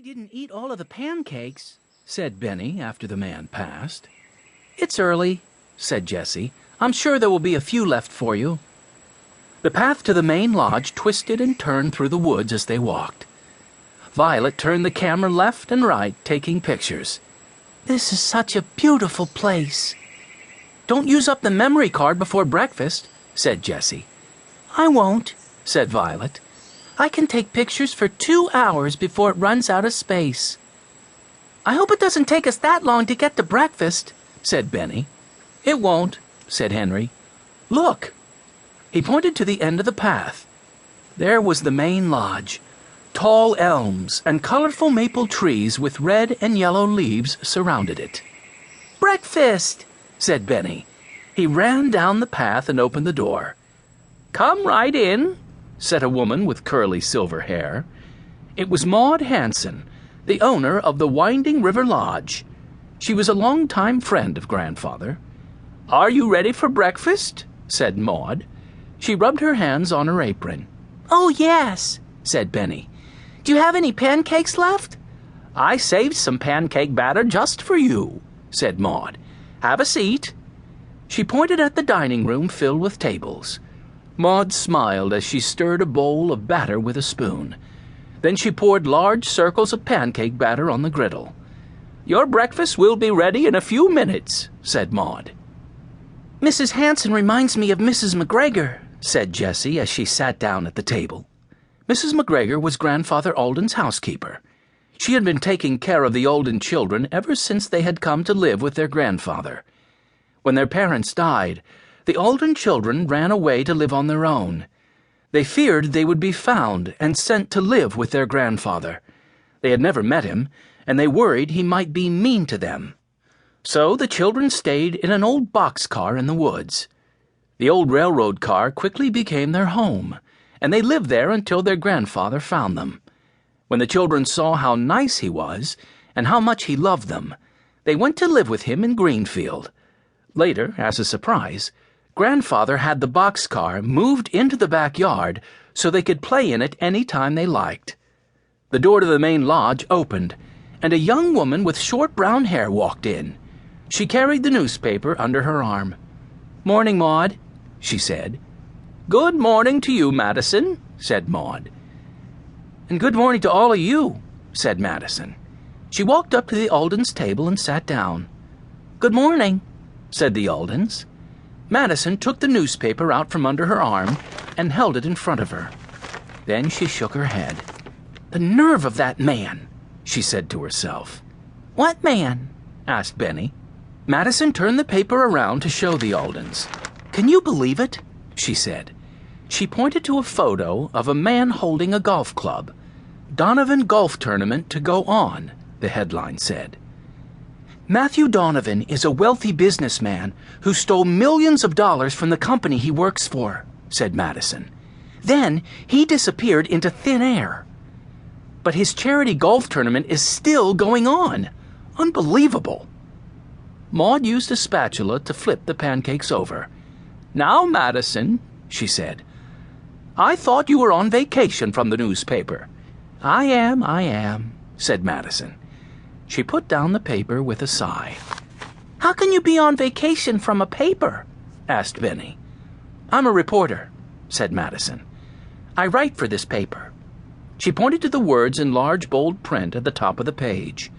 didn't eat all of the pancakes, said Benny after the man passed. It's early, said Jessie. I'm sure there will be a few left for you. The path to the main lodge twisted and turned through the woods as they walked. Violet turned the camera left and right, taking pictures. This is such a beautiful place. Don't use up the memory card before breakfast, said Jessie. I won't, said Violet. I can take pictures for 2 hours before it runs out of space. I hope it doesn't take us that long to get to breakfast, said Benny. It won't, said Henry. Look! He pointed to the end of the path. There was the main lodge. Tall elms and colorful maple trees with red and yellow leaves surrounded it. Breakfast, said Benny. He ran down the path and opened the door. Come right in, said a woman with curly silver hair. It was Maud Hanson, the owner of the Winding River Lodge. She was a long-time friend of Grandfather. Are you ready for breakfast? Said Maud. She rubbed her hands on her apron. Oh, yes, said Benny. Do you have any pancakes left? I saved some pancake batter just for you, said Maud. Have a seat. She pointed at the dining room filled with tables. Maud smiled as she stirred a bowl of batter with a spoon. Then she poured large circles of pancake batter on the griddle. Your breakfast will be ready in a few minutes, said Maud. Mrs. Hanson reminds me of Mrs. McGregor, said Jessie as she sat down at the table. Mrs. McGregor was Grandfather Alden's housekeeper. She had been taking care of the Alden children ever since they had come to live with their grandfather. When their parents died, the Alden children ran away to live on their own. They feared they would be found and sent to live with their grandfather. They had never met him, and they worried he might be mean to them. So the children stayed in an old boxcar in the woods. The old railroad car quickly became their home, and they lived there until their grandfather found them. When the children saw how nice he was and how much he loved them, they went to live with him in Greenfield. Later, as a surprise, Grandfather had the boxcar moved into the backyard so they could play in it any time they liked. The door to the main lodge opened, and a young woman with short brown hair walked in. She carried the newspaper under her arm. Morning, Maud, she said. Good morning to you, Madison, said Maud. And good morning to all of you, said Madison. She walked up to the Aldens' table and sat down. Good morning, said the Aldens. Madison took the newspaper out from under her arm and held it in front of her. Then she shook her head. The nerve of that man, she said to herself. What man? Asked Benny. Madison turned the paper around to show the Aldens. Can you believe it? She said. She pointed to a photo of a man holding a golf club. Donovan Golf Tournament to go on, the headline said. Matthew Donovan is a wealthy businessman who stole millions of dollars from the company he works for, said Madison. Then he disappeared into thin air. But his charity golf tournament is still going on. Unbelievable. Maud used a spatula to flip the pancakes over. Now, Madison, she said, I thought you were on vacation from the newspaper. I am, said Madison. She put down the paper with a sigh. How can you be on vacation from a paper? Asked Benny. I'm a reporter, said Madison. I write for this paper. She pointed to the words in large bold print at the top of the page.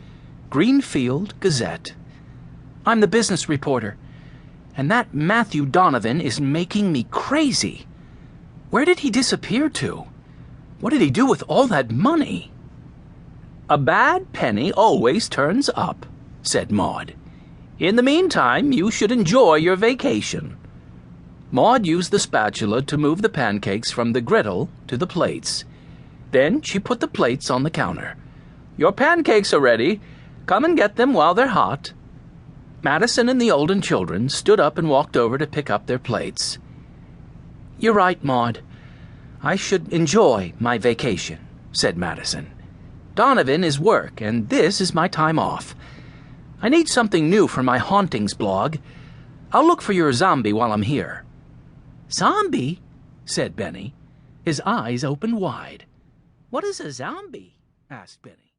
Greenfield Gazette. I'm the business reporter, and that Matthew Donovan is making me crazy. Where did he disappear to? What did he do with all that money? A bad penny always turns up, said Maud. In the meantime, you should enjoy your vacation. Maud used the spatula to move the pancakes from the griddle to the plates. Then she put the plates on the counter. Your pancakes are ready. Come and get them while they're hot. Madison and the Alden children stood up and walked over to pick up their plates. You're right, Maud. I should enjoy my vacation, said Madison. Donovan is work, and this is my time off. I need something new for my hauntings blog. I'll look for your zombie while I'm here. Zombie? Said Benny. His eyes opened wide. What is a zombie? Asked Benny.